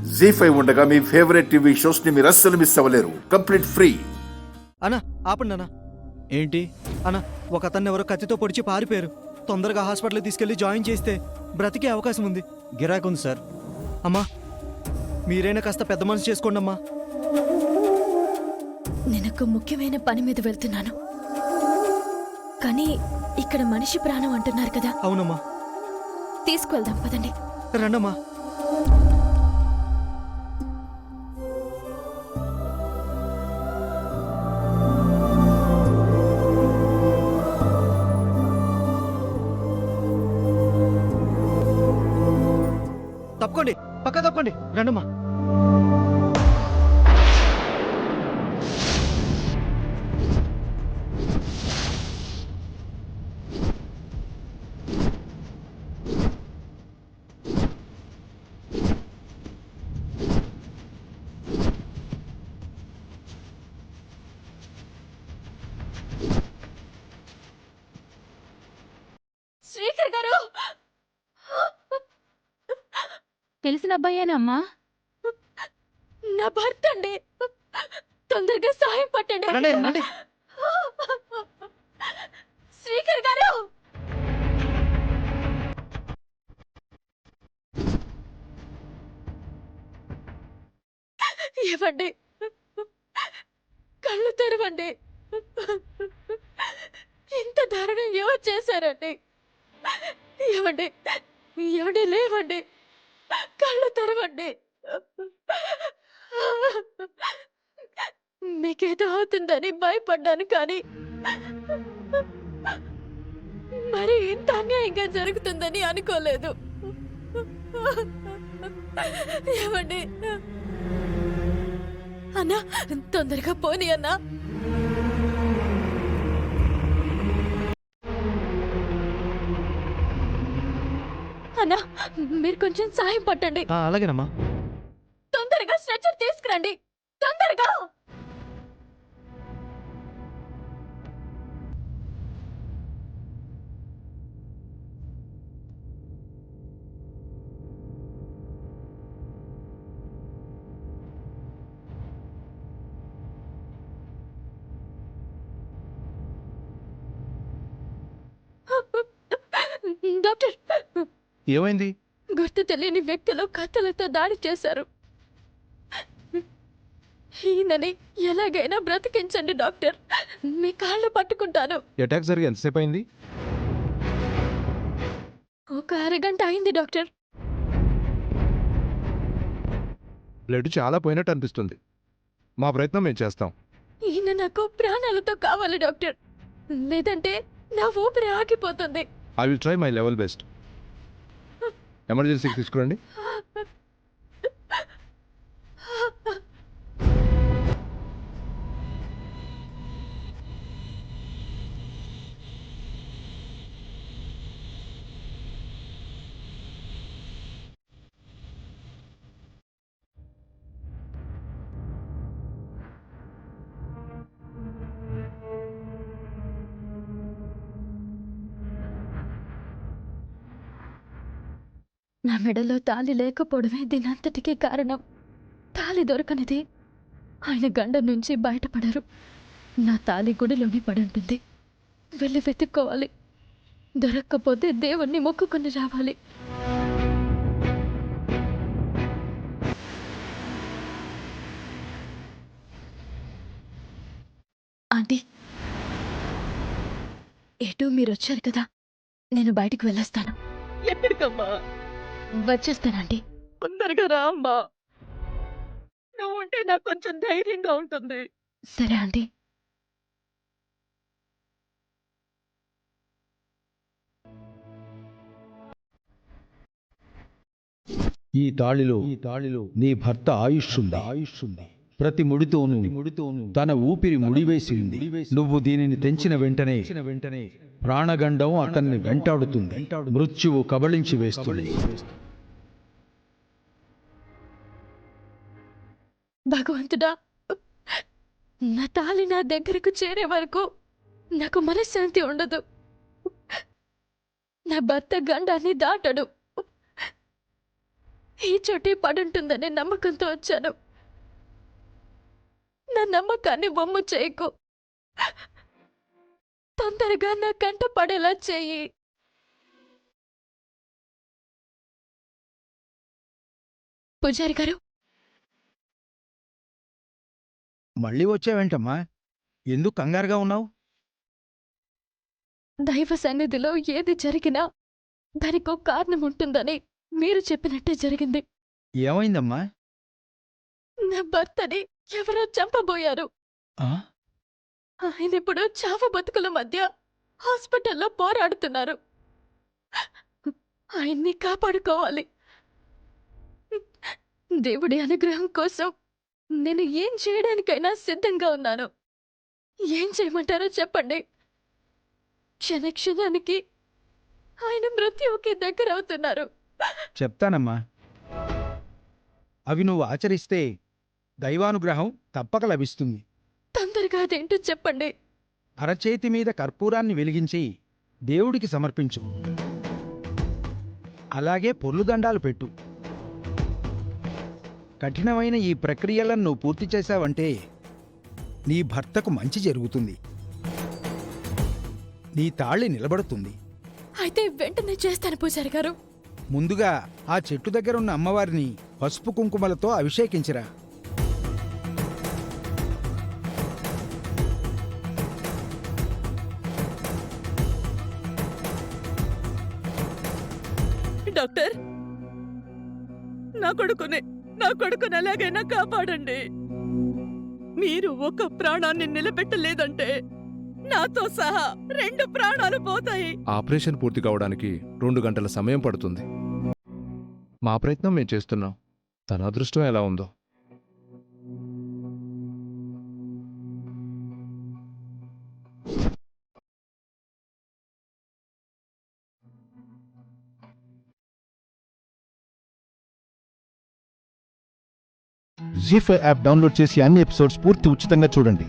జీ5 ఉండగా మీ favourite TV shows ని మీరు అస్సలు మిస్ అవ్వలేరు. Complete free. అన్నా ఆపండి అన్నా. ఏంటి? అన్నా ఒక అతన్ని ఎవరో కత్తితో పొడిచి పారిపోయారు. తొందరగా హాస్పిటల్కి తీసుకెళ్లి జాయిన్ చేస్తే బ్రతికే అవకాశం ఉంది. గిరాకుంది సార్. అమ్మా మీరైనా కాస్త పెద్ద మనసు చేసుకోండి అమ్మా. నేనొక ముఖ్యమైన పని మీద వెళ్తున్నాను, కానీ ఇక్కడ మనిషి ప్రాణం అంటున్నారు కదా. అవునమ్మా. తీసుకువెళ్దాం పదండి. రండమ్మా. తప్పకోండి, పక్క తప్పకోండి. రండమ్మా. శ్రీకర్ గారు, తెలిసిన అబ్బాయేనమ్మా? నా భర్త అండి. తొందరగా సాయం పట్టండి. రండి, రండి. శ్రీకర్ గారు, ఇవ్వండి, కళ్ళు తెరవండి. ఇంత దారుణం ఎవరు చేశారండి? ఇవ్వండి, ఇవ్వండి, లేవండి, కళ్ళు తెరవండి. మీకేదో అవుతుందని భయపడ్డాను, కానీ మరి ఇంత అన్యాయంగా జరుగుతుందని అనుకోలేదు. ఏమండి అన్నా, తొందరగా పోనీ అన్నా. అన్నా మీరు కొంచెం సాయం పట్టండి. అలాగేనమ్మా. తొందరగా స్ట్రెచర్ తీసుకురండి, తొందరగా. డాక్టర్, ఏమైంది? గుర్తు తెలియని వ్యక్తులు కత్తులతో దాడి చేశారు. ఈయనని ఎలాగైనా బ్రతికించండి డాక్టర్, మీ కాళ్ళు పట్టుకుంటాను. అటాక్ జరిగి ఎంతసేపు అయింది? ఒక అరగంట అయింది డాక్టర్. బ్లడ్ చాలా పోయినట్టు అనిపిస్తుంది. మా ప్రయత్నం మేము చేస్తాం. ఈయన నాకు ప్రాణాలతో కావాలి డాక్టర్, లేదంటే నా ఊపిరి ఆగిపోతుంది. I will try my level best. ఎమర్జెన్సీకి తీసుకురండి. నా మెడలో తాళి లేకపోవడమే దీనంతటికీ కారణం. తాళి దొరకనిది ఆయన గండం నుంచి బయటపడరు. నా తాళి గుడిలోని పడుంటుంది, వెళ్ళి వెతుక్కోవాలి. దొరక్కపోతే దేవుణ్ణి మొక్కుకొని రావాలి. ఆంటీ, ఎటు మీరు వచ్చారు కదా, నేను బయటికి వెళ్ళొస్తాను. ఎక్కడికమ్మా? వచ్చేస్తానండి. తొందరగా రా అమ్మా, నువ్వు ఉంటే నాకు కొంచెం ధైర్యంగా ఉంటుంది. సరే ఆంటీ. ఈ తాళిలో నీ భర్త ఆయుష్షుంది. ప్రతి ముడితోనూ తన ఊపిరి ముడివేసింది. నువ్వు దీనిని తెంచిన వెంటనే ప్రాణగండం అతన్ని వెంటాడుతుంది. మృత్యువు కబళించి వేస్తుంది. భగవంతుడా, నా తాళి నా దగ్గరకు చేరే వరకు నాకు మనశ్శాంతి ఉండదు. నా భర్త గండాన్ని దాటడు. ఈ చోటే పడుంటుందనే నమ్మకంతో వచ్చాను. నా నమ్మకాన్ని బొమ్మ చేయకు. తొందరగా నా కంట పడేలా చెయ్యి. పూజారి గారు, మళ్ళీ వచ్చావేంటమ్మా? ఎందుకు కంగారుగా ఉన్నావు? దైవ సన్నిధిలో ఏది జరిగినా దానికో కారణం ఉంటుందని మీరు చెప్పినట్టే జరిగింది. ఏమైందమ్మా? నా భర్తని ఎవరో చంపబోయారు. ఆ? ఆయన ఇప్పుడు చావు బతుకుల మధ్య హాస్పిటల్లో పోరాడుతున్నారు. ఆయన్ని కాపాడుకోవాలి. దేవుడి అనుగ్రహం కోసం నేను ఏం చేయడానికైనా సిద్ధంగా ఉన్నాను. ఏం చేయమంటారో చెప్పండి. క్షణక్షణానికి ఆయన మృత్యువుకి దగ్గర అవుతున్నారు. చెప్తానమ్మా. అవి నువ్వు ఆచరిస్తే దైవానుగ్రహం తప్పక లభిస్తుంది. తొందరగా అదేంటో చెప్పండి. అరచేతి మీద కర్పూరాన్ని వెలిగించి దేవుడికి సమర్పించు. అలాగే పొర్లుదండాలు పెట్టు. కఠినమైన ఈ ప్రక్రియలను నువ్వు పూర్తి చేశావంటే నీ భర్తకు మంచి జరుగుతుంది. నీ తాళి నిలబడుతుంది. అయితే వెంటనే చేస్తాను పూజారి గారు. ముందుగా ఆ చెట్టు దగ్గరున్న అమ్మవారిని పసుపు కుంకుమలతో అభిషేకించిరా. డాక్టర్, నా కొడుకుని ఎలాగైనా కాపాడండి. మీరు ఒక ప్రాణాన్ని నిలబెట్టలేదంటే నాతో సహా 2 ప్రాణాలు పోతాయి. ఆపరేషన్ పూర్తి కావడానికి 2 గంటల సమయం పడుతుంది. మా ప్రయత్నం మేము చేస్తున్నాం. తన అదృష్టం ఎలా ఉందో. జీ5 యాప్ డౌన్లోడ్ చేసి అన్ని ఎపిసోడ్స్ పూర్తి ఉచితంగా చూడండి.